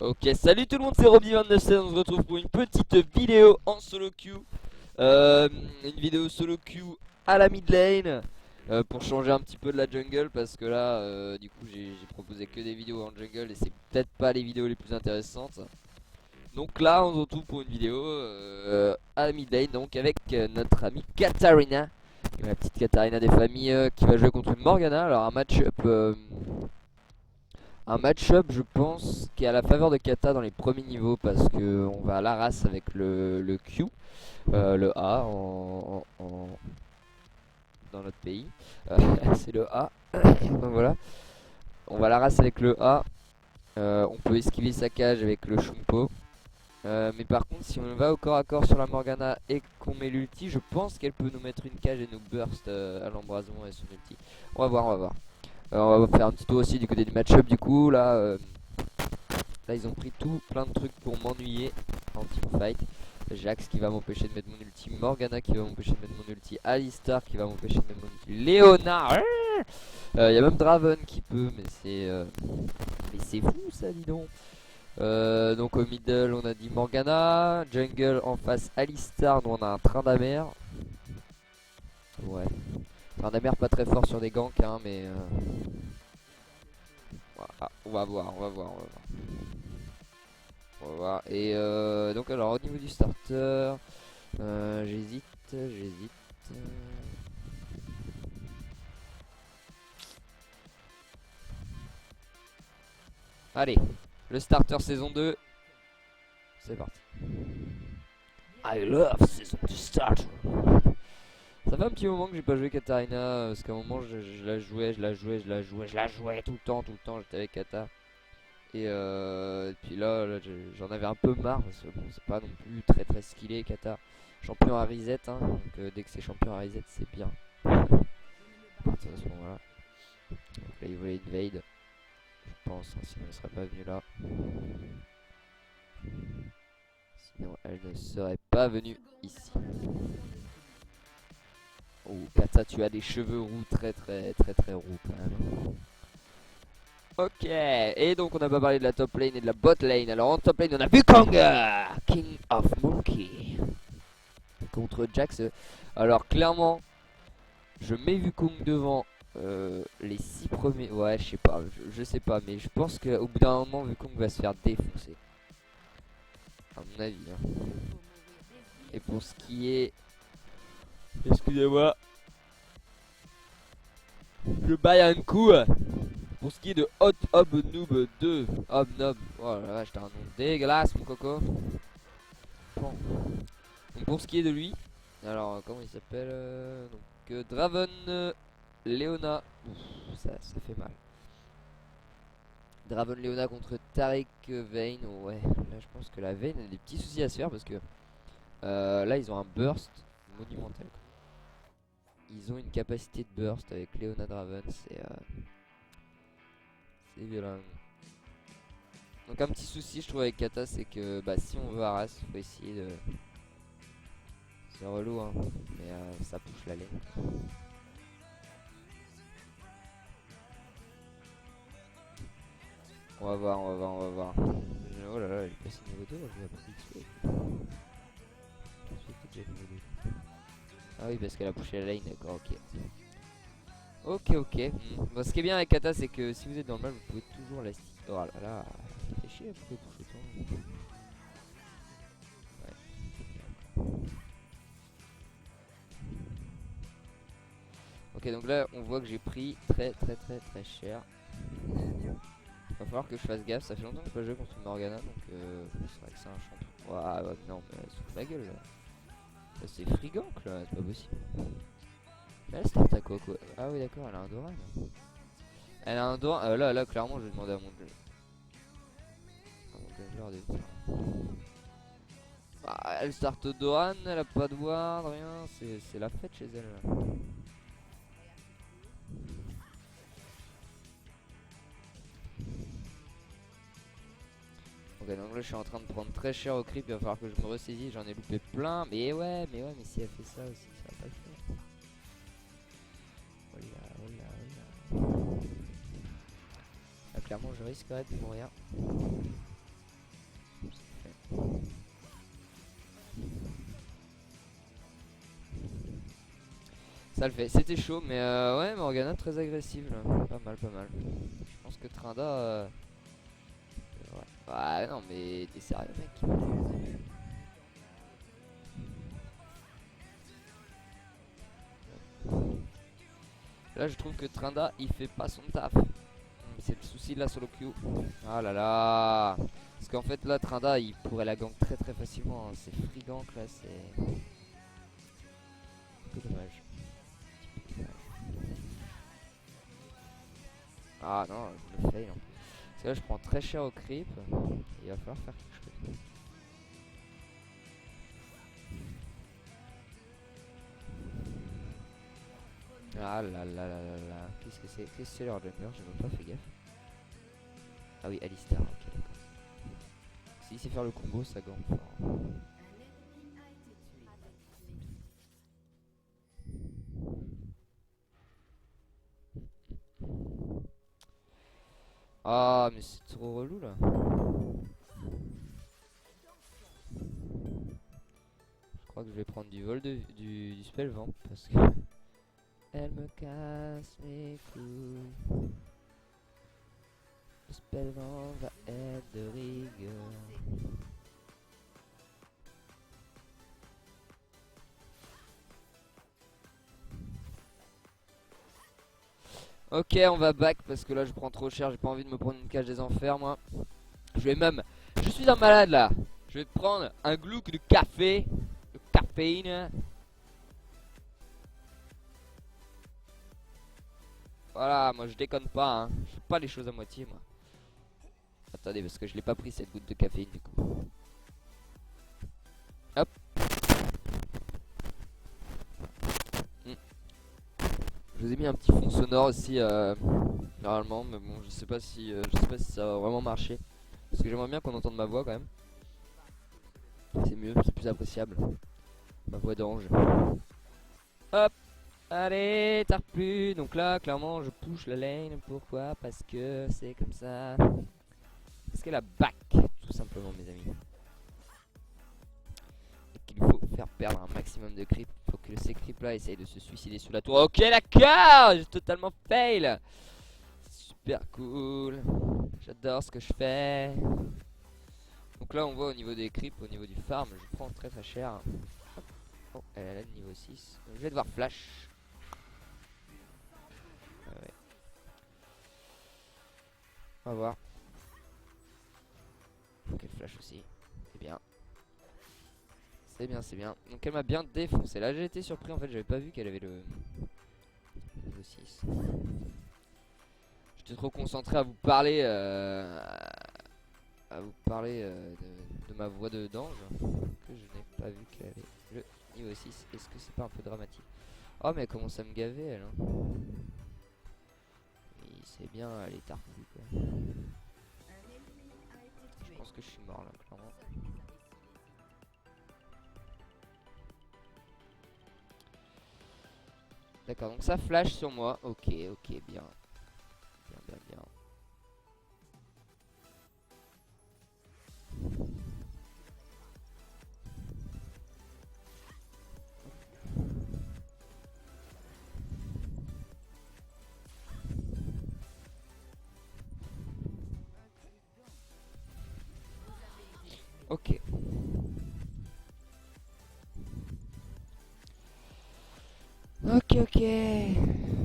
Ok, salut tout le monde, c'est Roby2916, on se retrouve pour une petite vidéo en solo queue. Une vidéo solo queue à la mid lane, pour changer un petit peu de la jungle, parce que là, du coup, j'ai proposé que des vidéos en jungle et c'est peut-être pas les vidéos les plus intéressantes. Donc là, on se retrouve pour une vidéo à la mid lane, donc avec notre amie Katarina, la petite Katarina des familles, qui va jouer contre une Morgana. Alors un match-up, je pense, qui est à la faveur de Kata dans les premiers niveaux parce que on va à la race avec le Q, le A dans notre pays. C'est le A. Donc voilà, on va à la race avec le A. On peut esquiver sa cage avec le Shumpo. Mais par contre, si on va au corps à corps sur la Morgana et qu'on met l'ulti, je pense qu'elle peut nous mettre une cage et nous burst à l'embrasement et son ulti. On va voir, on va voir. On va faire un petit tour aussi du côté du match-up du coup. Là ils ont pris tout plein de trucs pour m'ennuyer en teamfight. Jax qui va m'empêcher de mettre mon ulti, Morgana qui va m'empêcher de mettre mon ulti, Alistar qui va m'empêcher de mettre mon ulti, Léona. Y a même Draven qui peut, mais c'est fou ça, dis donc. Donc au middle on a dit Morgana, jungle en face Alistar, nous on a un train d'amère. Ouais, train d'amère pas très fort sur des ganks hein, mais on va voir, on va voir, on va voir. On va voir. Et donc alors au niveau du starter, j'hésite. Allez, le starter saison 2, c'est parti. I love season 2 starter. Ça fait un petit moment que j'ai pas joué Katarina, parce qu'à un moment je la jouais, tout le temps, j'étais avec Kata. Et puis là j'en avais un peu marre, parce que bon, c'est pas non plus très très skillé Kata. Champion à reset, hein, donc dès que c'est champion à reset c'est bien. À partir de ce moment-là. Donc là il voulait invade, je pense, hein, sinon il serait pas venu là. Sinon elle ne serait pas venue ici. Oh Kata, tu as des cheveux roux très roux quand même. Ok, et donc on n'a pas parlé de la top lane et de la bot lane. Alors en top lane on a Wukong, King of Monkey, contre Jax. Alors clairement je mets Wukong devant les 6 premiers. Ouais, je sais pas, mais je pense qu'au bout d'un moment Wukong va se faire défoncer, à mon avis hein. Et pour ce qui est, excusez-moi, je baille un coup. Pour ce qui est de Hot Hob Noob 2, Hob Nob, oh la vache, t'as un nom dégueulasse mon coco. Bon. Donc pour ce qui est de lui, alors comment il s'appelle, Draven, Leona. Ouf, ça fait mal. Draven Leona contre Taric Vayne. Ouais, là je pense que la Vayne a des petits soucis à se faire parce que là ils ont un burst monumental. Ils ont une capacité de burst avec Leona Draven, c'est violent. Donc un petit souci je trouve avec Kata, c'est que bah, si on veut Arras, faut essayer de... C'est relou hein, mais ça pousse la lane. On va voir, on va voir, on va voir. Oh là là, il est passé niveau 2, je vais pas XP. Ah oui, parce qu'elle a poussé la lane, d'accord, ok. Ok. Bon, ce qui est bien avec Kata, c'est que si vous êtes dans le mal, vous pouvez toujours la... Oh là là, ça fait chier, pourquoi il touche autant. Ouais. Ok, donc là, on voit que j'ai pris très cher. Va falloir que je fasse gaffe, ça fait longtemps que je pas joué contre une Morgana, donc c'est vrai que c'est un champion. Ouah, ouais, non, mais elle se fout de ma gueule là. C'est frigant là, c'est pas possible. Elle start à quoi. Ah oui, d'accord, elle a un Doran. Elle a un Doran. Là, clairement, je vais demander à mon jungler de faire. Ah, elle start au Doran, elle a pas de ward, rien. C'est la fête chez elle là. Ok, donc là je suis en train de prendre très cher au creep, il va falloir que je me ressaisis, j'en ai loupé plein. Mais ouais, mais si elle fait ça aussi, ça va pas le faire. Oh là. Là, clairement je risque de mourir. Ça le fait. C'était chaud, mais ouais, Morgana très agressive là. Pas mal, pas mal. Je pense que Trinda. Ouais. Ouais, non, mais t'es sérieux, mec. Là, je trouve que Trinda il fait pas son taf. C'est le souci de la solo queue. Ah là là. Parce qu'en fait, là, Trinda il pourrait la gank très très facilement. Hein. C'est free gank là, c'est. Un peu dommage. Ah non, je le fail en plus. Parce que là, je prends très cher au creep. Il va falloir faire quelque chose. Ah là là là là là. Qu'est-ce que c'est? Qu'est-ce que c'est leur jungler? J'ai même pas fait gaffe. Ah oui, Alistar, ok d'accord. S'il sait faire le combo, ça gagne fort. Ah mais c'est trop relou là. Je crois que je vais prendre du vol du spell vent parce que elle me casse mes couilles. Le spell vent va être de rigueur. Ok, on va back parce que là je prends trop cher, j'ai pas envie de me prendre une cage des enfers moi. Je vais même... Je suis un malade là. Je vais prendre un glouc de café. De caféine. Voilà, moi je déconne pas hein. Je fais pas les choses à moitié moi. Attendez parce que je l'ai pas pris cette goutte de caféine du coup. Hop. Je vous ai mis un petit fond sonore aussi normalement, mais bon je sais pas si ça va vraiment marcher. Parce que j'aimerais bien qu'on entende ma voix quand même. C'est mieux, c'est plus appréciable. Ma voix d'ange. Hop. Allez, t'as plus. Donc là, clairement, je push la lane. Pourquoi? Parce que c'est comme ça. Parce qu'elle a back, tout simplement, mes amis. Et qu'il faut faire perdre un maximum de creep. Faut que ces creeps là essayent de se suicider sous la tour. Ok, d'accord, j'ai totalement fail. Super cool. J'adore ce que je fais. Donc là, on voit au niveau des creeps, au niveau du farm, je prends très très cher. Oh, elle a le niveau 6. Donc, je vais devoir flash. Ouais. On va voir. Donc elle flash aussi. C'est bien. C'est bien, c'est bien. Donc elle m'a bien défoncé. Là j'ai été surpris en fait, j'avais pas vu qu'elle avait le niveau 6. J'étais trop concentré à vous parler de ma voix de d'ange que je n'ai pas vu qu'elle avait le niveau 6. Est-ce que c'est pas un peu dramatique? Oh mais elle commence à me gaver elle hein. Oui, c'est bien, elle est tarpue quoi. Je pense que je suis mort là, clairement. D'accord, donc ça flash sur moi. Ok, ok, bien. Bien, bien, bien. Ok. Ok, ok.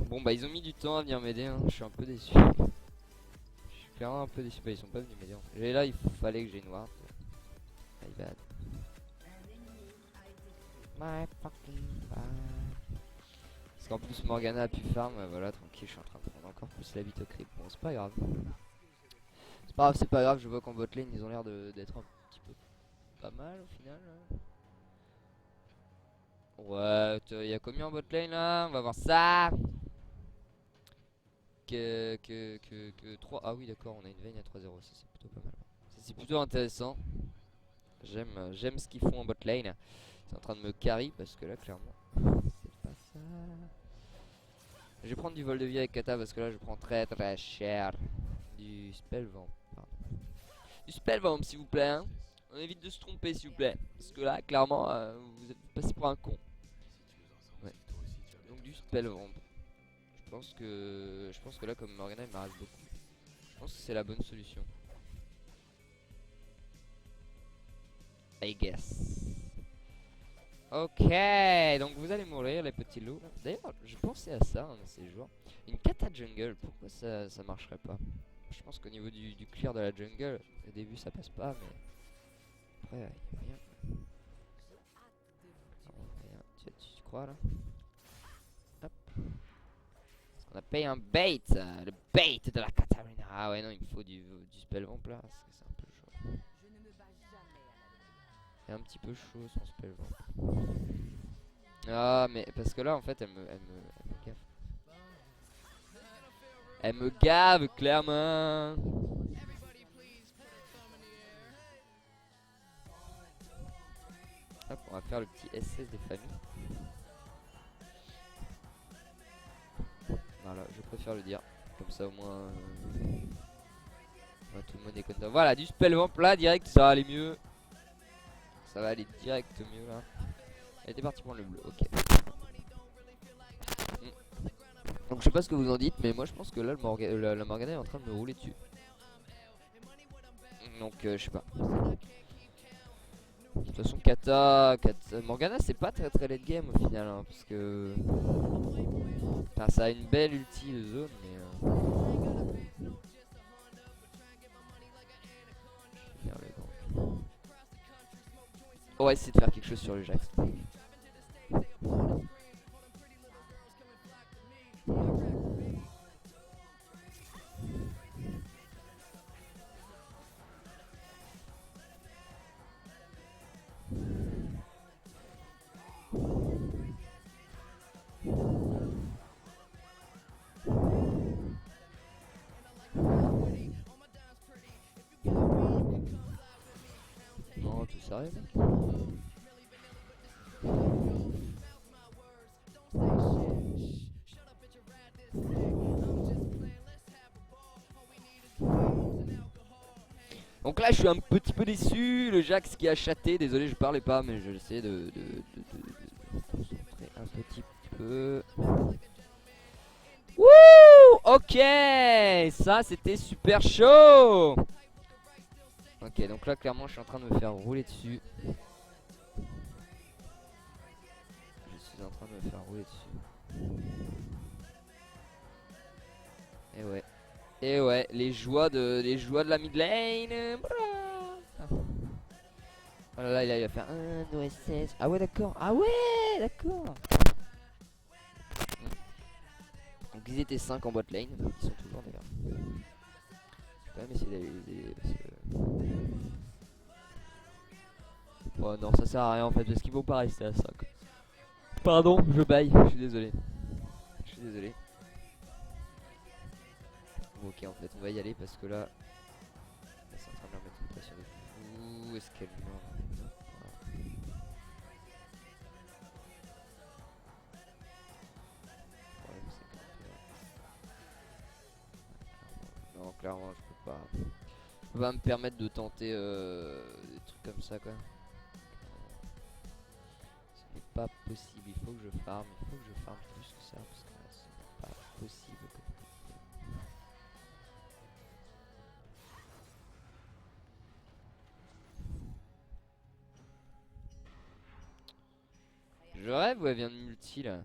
Bon, bah, ils ont mis du temps à venir m'aider. Hein. Je suis un peu déçu. Je suis clairement un peu déçu. Bah, ils sont pas venus m'aider. En fait. Et là, il fallait que j'ai noir. My bad. My fucking bad. Parce qu'en plus, Morgana a pu farm. Voilà, tranquille, je suis en train de prendre encore plus la bite au creep. Bon, c'est pas grave. C'est pas grave, c'est pas grave. Je vois qu'en bot lane, ils ont l'air d'être un petit peu pas mal au final. Hein. Ouais, il y a combien en bot lane là? On va voir ça. Que 3. Ah oui, d'accord, on a une veine à 3-0. Ça, c'est plutôt pas mal. Ça, c'est plutôt intéressant. J'aime ce qu'ils font en bot lane. C'est en train de me carry parce que là, clairement, c'est pas ça. Je vais prendre du vol de vie avec Kata parce que là, je prends très très cher. Du spellvamp, pardon. Du spellvamp, s'il vous plaît. Hein. On évite de se tromper, s'il vous plaît. Parce que là, clairement, vous êtes passé pour un con. Ouais. Donc du Spellvamp. Je pense que là comme Morgana il me reste beaucoup. Je pense que c'est la bonne solution. I guess. Ok, donc vous allez mourir les petits loups. D'ailleurs, je pensais à ça dans ces jours. Une kata jungle, pourquoi ça marcherait pas? Je pense qu'au niveau du clear de la jungle, au début ça passe pas, mais après y a rien. Rien. Tu crois là? Hop. Parce qu'on a payé un bait, le bait de la Katarina. Ah ouais non, il me faut du spellvamp là, c'est un peu chaud. C'est un petit peu chaud son spellvamp. Ah mais parce que là en fait elle me gaffe. Elle me gave clairement. Hop, on va faire le petit SS des familles. Voilà, je préfère le dire. Comme ça au moins tout le monde est content. Voilà, du spellvamp là direct, ça va aller mieux. Ça va aller direct mieux là. Elle était partie pour le bleu, ok. Donc je sais pas ce que vous en dites, mais moi je pense que là la Morgana est en train de me rouler dessus. Donc je sais pas. De toute façon Kata Morgana c'est pas très late game au final hein, parce que enfin, ça a une belle ulti de zone mais on va essayer de faire quelque chose sur le Jax. Non, tout sérieux mec. Donc là je suis un petit peu déçu, le Jax qui a chaté, désolé je parlais pas mais j'essaie de concentrer un petit peu. Wouh, ok, ça c'était super chaud. Ok donc là clairement je suis en train de me faire rouler dessus. Je suis en train de me faire rouler dessus. Et ouais. Et ouais, les joies de la mid lane. Oh là là, il va faire un OSS. Ah ouais, d'accord. Ah ouais, d'accord. Donc ils étaient 5 en bot lane. Ils sont toujours d'ailleurs. Je vais quand même essayer d'aller les aider parce que... Oh non, ça sert à rien en fait parce qu'ils vont pas rester à 5. Pardon, je baille. Je suis désolé. Je suis désolé. Bon, ok, en fait, on va y aller parce que là... C'est en train de leur mettre une pression de fou. Est-ce qu'elle meurt? Non, clairement, je peux pas. Je peux pas me permettre de tenter des trucs comme ça, quoi. Ce n'est pas possible. Il faut que je farm. Il faut que je farm plus que ça parce que là, ce n'est pas possible. Je rêve ou elle vient de multi là?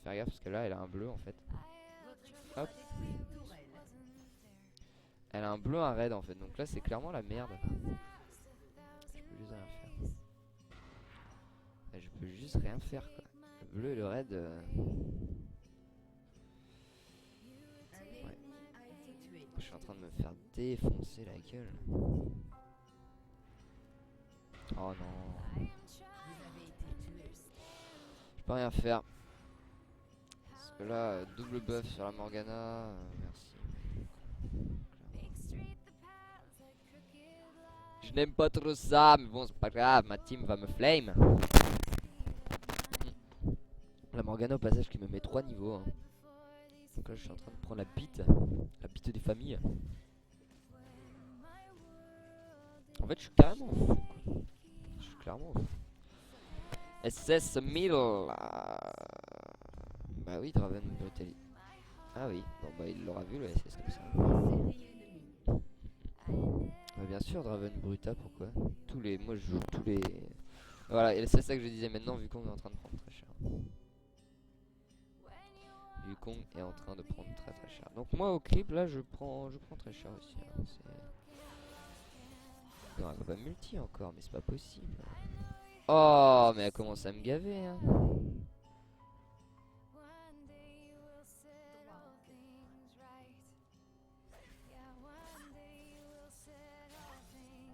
Faire gaffe parce que là elle a un bleu en fait. Hop. Elle a un bleu, un red en fait. Donc là c'est clairement la merde. Je peux juste rien faire. Je peux juste rien faire quoi. Le bleu et le red. Ouais. Je suis en train de me faire défoncer la gueule. Oh non. Je peux rien faire. Parce que là, double buff sur la Morgana. Merci. Je n'aime pas trop ça, mais bon, c'est pas grave. Ma team va me flame. La Morgana au passage qui me met 3 niveaux. Hein. Donc là, je suis en train de prendre la bite des familles. En fait, je suis carrément fou. Je suis clairement fou. SS middle. Bah oui, Draven Brutality. Ah oui, bon bah il l'aura vu le SS comme ça. Bah bien sûr, Draven Bruta, pourquoi? Moi je joue tous les. Voilà, et c'est ça que je disais maintenant, vu qu'on est en train de prendre très cher. Wukong est en train de prendre très très cher. Donc moi au creep là je prends très cher aussi. Hein. Non, elle va pas multi encore, mais c'est pas possible. Oh, mais elle commence à me gaver. Hein.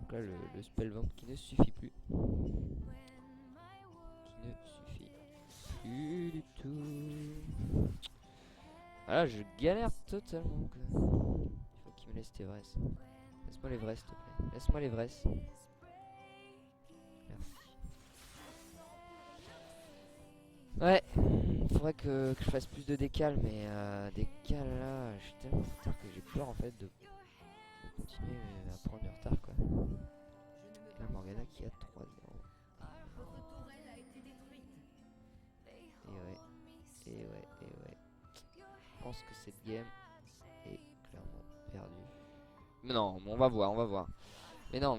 Donc là le spellvamp qui ne suffit plus. Qui ne suffit plus du tout. Ah là je galère totalement. Il faut qu'il me laisse tes vrais. Laisse-moi les vrais s'il te plaît. Laisse-moi les vrais. Merci. Ouais, faudrait que je fasse plus de décal, mais décal là, je suis tellement en retard que j'ai peur en fait de continuer à prendre du retard quoi. Là Morgana qui a 3-0. Et ouais. Je pense que cette game est clairement perdue. Mais non, on va voir. Mais non.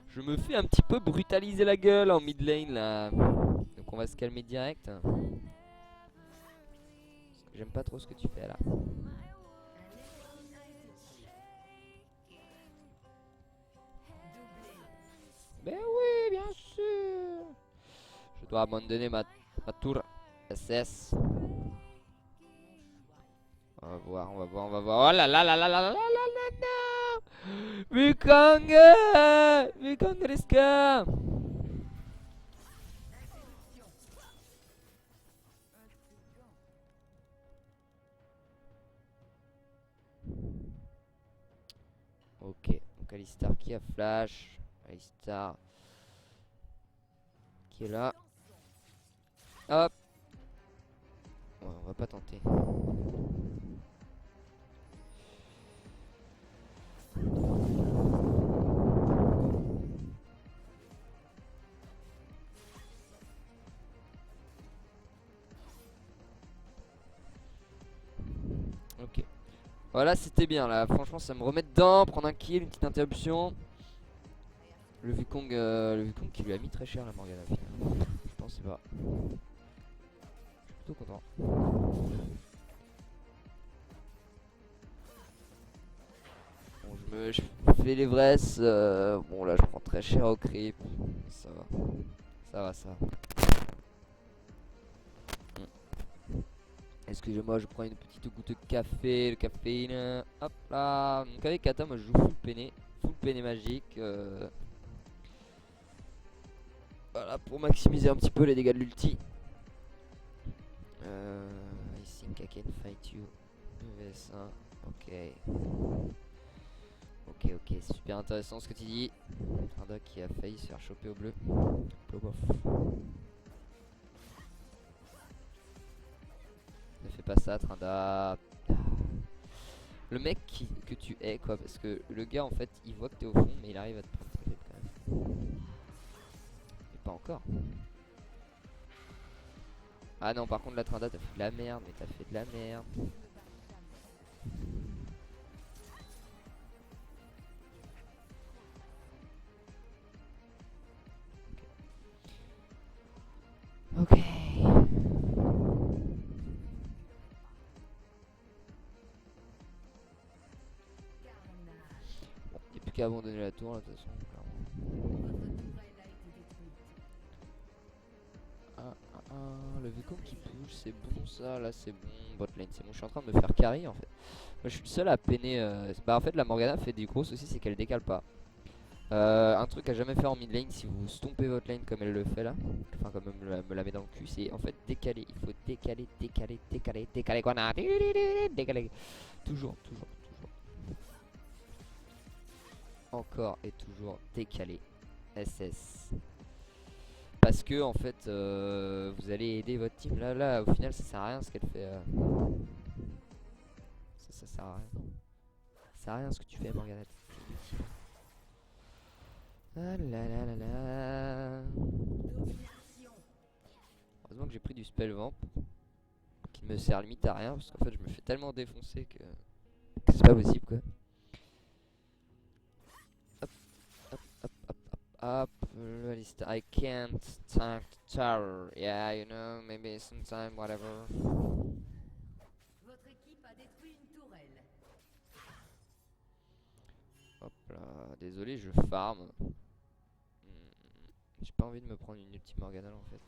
Je me fais un petit peu brutaliser la gueule en mid lane là. Donc on va se calmer direct. Parce que j'aime pas trop ce que tu fais là. Ben oui, bien sûr. Je dois abandonner ma tour SS. On va voir. Oh là là là là là là là là là. Wukong Riska. Ok, donc Alistar qui a flash. Alistar qui est là. Hop. Ouais, on va pas tenter. Ok. Voilà, c'était bien là. Franchement, ça me remet dedans. Prendre un kill, une petite interruption. Le Wukong qui lui a mis très cher la Morgana finalement. Je pensais pas. Je suis plutôt content. Bon, je fais les vrais. Bon, là, je prends très cher au creep. Ça va. Excusez-moi, je prends une petite goutte de café, le caféine. Hop là. Donc avec Kata, moi je joue full peiné magique. Voilà, pour maximiser un petit peu les dégâts de l'ulti. I think I can fight you. VS1. Ok, c'est super intéressant ce que tu dis. Tranda qui a failli se faire choper au bleu. Ne fais pas ça, Tranda. Le mec que tu es, quoi, parce que le gars en fait il voit que t'es au fond, mais il arrive à te prendre tes creeps quand même. Mais pas encore. Ah non, par contre, la Tranda, t'as fait de la merde, mais t'as fait de la merde. Ok. Bon, y'a plus qu'à abandonner la tour, là, de toute façon. Le Wukong qui pousse, c'est bon ça, là c'est bon, botlane c'est bon, je suis en train de me faire carry en fait. Moi je suis le seul à peiner, bah en fait la Morgana fait des gros soucis, c'est qu'elle décale pas. Un truc à jamais faire en mid lane si vous stompez votre lane comme elle le fait là, enfin comme elle me la met dans le cul, c'est en fait décaler, il faut décaler qu'on a, décaler, toujours, encore et toujours décaler, SS. parce que en fait vous allez aider votre team. Là au final ça sert à rien ce qu'elle fait. Ça sert à rien. Ça sert à rien ce que tu fais Morgana. Ah là là là là. Heureusement que j'ai pris du spell vamp qui me sert limite à rien parce qu'en fait je me fais tellement défoncer que c'est pas possible quoi. Hop, hop, hop, hop, hop, hop. I can't tank the tower. Yeah, you know, maybe sometime, whatever. Votre équipe a détruit une tourelle. Hop là, désolé, je farm. J'ai pas envie de me prendre une ultime Morgana en fait.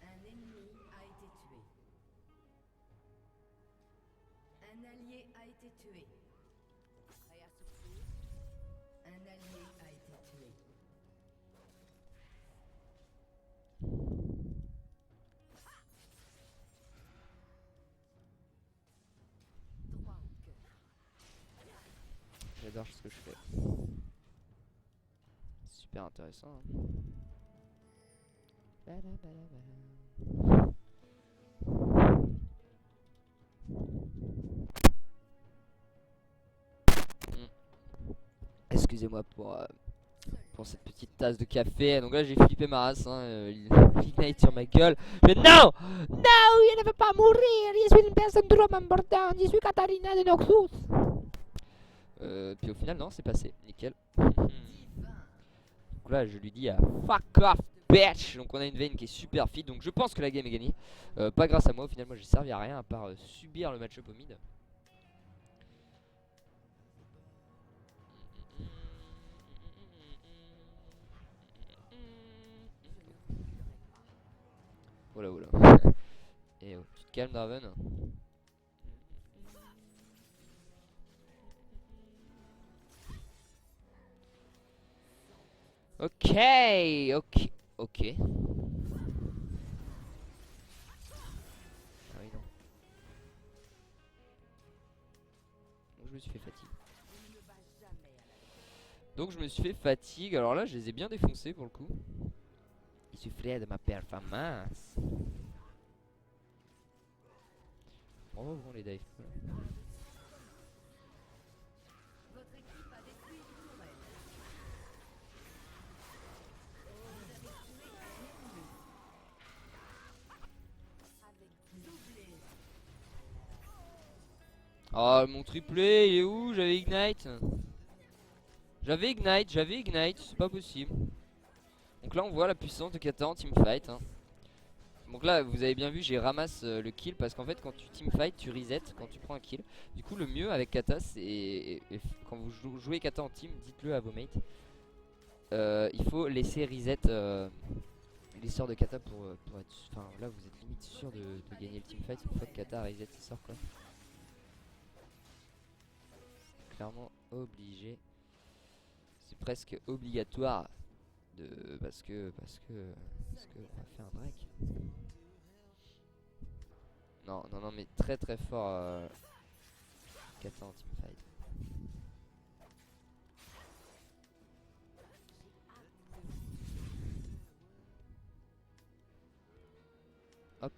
Un ennemi a été tué. Un allié a été tué. Prêt à souffrir. Un allié a été tué. Droit au cœur. J'adore ce que je fais. Super intéressant. Hein. Excusez-moi pour cette petite tasse de café. Donc là j'ai flippé ma race. Hein. L'ignite sur ma gueule. Mais non! Non! Il ne veut pas mourir! Je suis une personne trop importante. Je suis Katarina de Noxus. Puis au final non, c'est passé. Nickel. Donc là je lui dis fuck off bitch. Donc on a une Vayne qui est super fit. Donc je pense que la game est gagnée. Pas grâce à moi. Au final moi j'ai servi à rien à part subir le match-up au mid. Voilà voilà. Et oh, tu te calmes Draven. Ok, ok, ok. Ah oui non. Donc je me suis fait fatigue. Donc je me suis fait fatigue. Alors là je les ai bien défoncés pour le coup. Il suffisait de ma performance. Bravo bon les dives. Votre équipe a détruit une tourelle. Vous avez tué un ennemi. Avec doublé. Oh mon triplé il est où? J'avais ignite. J'avais ignite, c'est pas possible. Donc là on voit la puissance de Kata en teamfight. Hein. Donc là vous avez bien vu j'ai ramasse le kill parce qu'en fait quand tu teamfight tu reset quand tu prends un kill. Du coup le mieux avec Kata c'est quand vous jouez Kata en team, dites-le à vos mates. Il faut laisser reset les sorts de Kata pour être... Enfin là vous êtes limite sûr de gagner le teamfight une fois que Kata reset ses sorts quoi. C'est clairement obligé. C'est presque obligatoire de parce que on va faire un break. Non mais très très fort Kata en teamfight. Hop.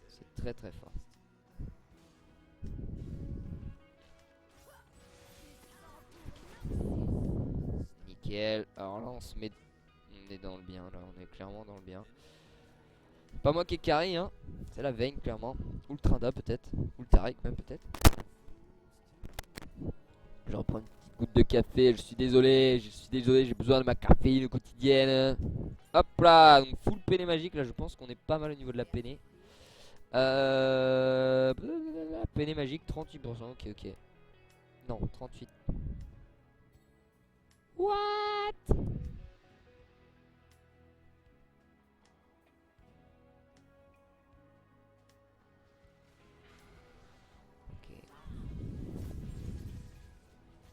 C'est très très fort. Nickel. Alors là on est dans le bien là, on est clairement dans le bien. Pas moi qui ai carry hein. C'est la Vayne clairement. Ou le Trinda peut-être. Ou le Tarek même peut-être. Je reprends une petite goutte de café, je suis désolé, j'ai besoin de ma caféine quotidienne. Hop là, donc full peiné magique, là je pense qu'on est pas mal au niveau de la peiné. Peiné magique 38%, ok ok. Non, 38. What? Ok.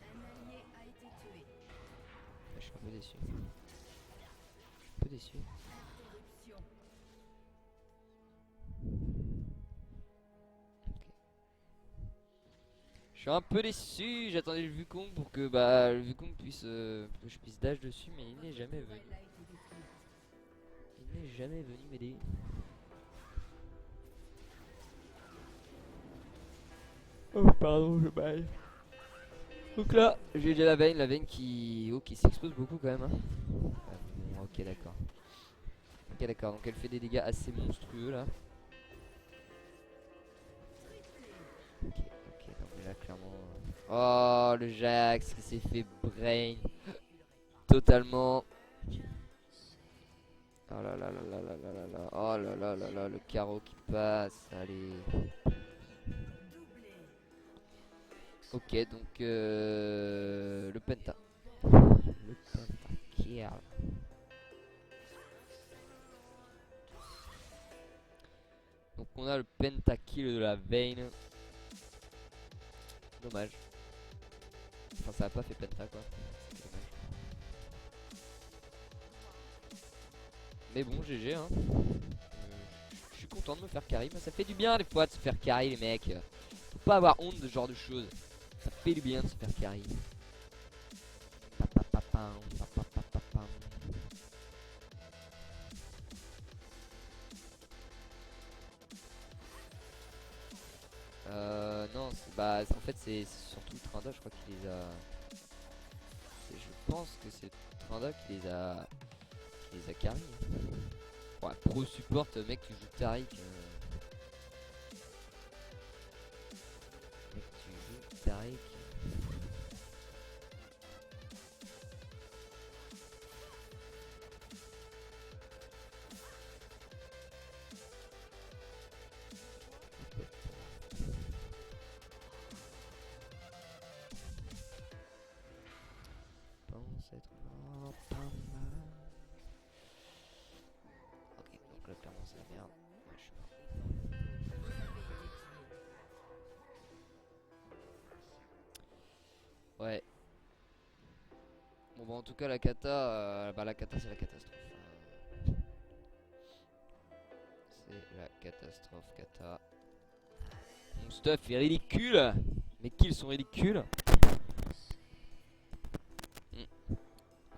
Un allié a été tué. Je suis un peu déçu. Je suis un peu déçu. Interruption. Je suis un peu déçu, j'attendais le Wukong pour que bah le Wukong puisse que je puisse dash dessus mais il n'est jamais venu. Tourelle a été détruite. jamais venu m'aider. Oh pardon, je baille. Donc là, j'ai déjà la veine qui s'expose beaucoup quand même. Hein. Ah, bon, ok d'accord. Ok d'accord, donc elle fait des dégâts assez monstrueux là. Ok, non mais là clairement... Oh le Jax qui s'est fait brain. Totalement. Oh là là là là là là là là. Oh là là là là, le carreau qui passe, allez. Ok, donc le penta. Le pentakill. Donc on a le pentakill de la Vayne. Dommage. Enfin ça a pas fait penta quoi. C'est dommage. Mais bon GG hein. Je suis content de me faire carry. Ça fait du bien des fois de se faire carry les mecs. Faut pas avoir honte de ce genre de choses. Ça fait du bien de se faire carry. Non, bah en fait c'est surtout le Trinda, je crois qu'il les a. Je pense que c'est le Trinda qui les a carry. Ouais, pro support, mec tu joues Taric. Mec tu joues Taric. Pense être mort, pas mal. Ok, donc là clairement c'est la merde. Ouais, je suis mort. Ouais. Bon bah en tout cas la kata, la kata c'est la catastrophe. C'est la catastrophe kata. Mon stuff est ridicule. Mes kills sont ridicules.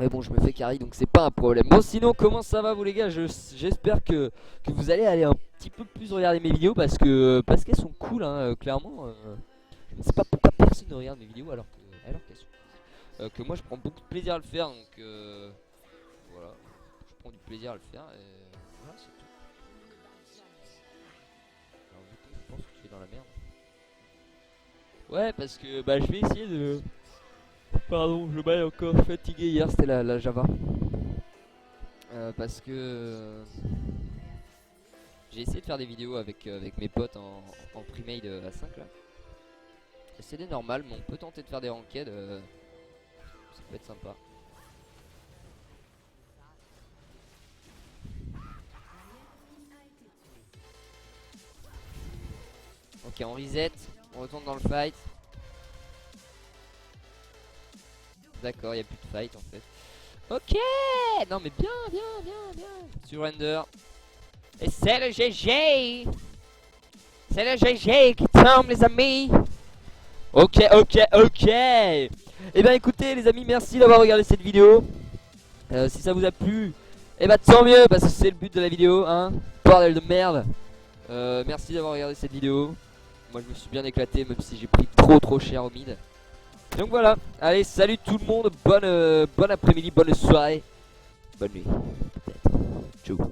Mais bon je me fais carry donc c'est pas un problème. Bon sinon comment ça va vous les gars? J'espère que vous allez aller un petit peu plus regarder mes vidéos parce qu'elles sont cool hein, clairement. Je ne sais pas pourquoi personne ne regarde mes vidéos alors qu'elles sont que moi je prends beaucoup de plaisir à le faire donc voilà, je prends du plaisir à le faire et voilà c'est tout. Alors du coup je pense que tu es dans la merde. Ouais parce que bah je vais essayer de... Pardon je baille encore fatigué, hier c'était la Java. Parce que j'ai essayé de faire des vidéos avec mes potes en pre-made à 5 là. C'est des normales mais on peut tenter de faire des ranked, ça peut être sympa. Ok on reset, on retourne dans le fight. D'accord, il n'y a plus de fight en fait. Ok. Non mais bien. Surrender. Et c'est le GG. C'est le GG qui tombe les amis. Ok. Et ben écoutez les amis, merci d'avoir regardé cette vidéo. Si ça vous a plu, et bah tant mieux parce que c'est le but de la vidéo hein. Bordel de merde. Merci d'avoir regardé cette vidéo. Moi je me suis bien éclaté même si j'ai pris trop cher au mid. Donc voilà, allez salut tout le monde, bonne après-midi, bonne soirée, bonne nuit peut-être. Ciao.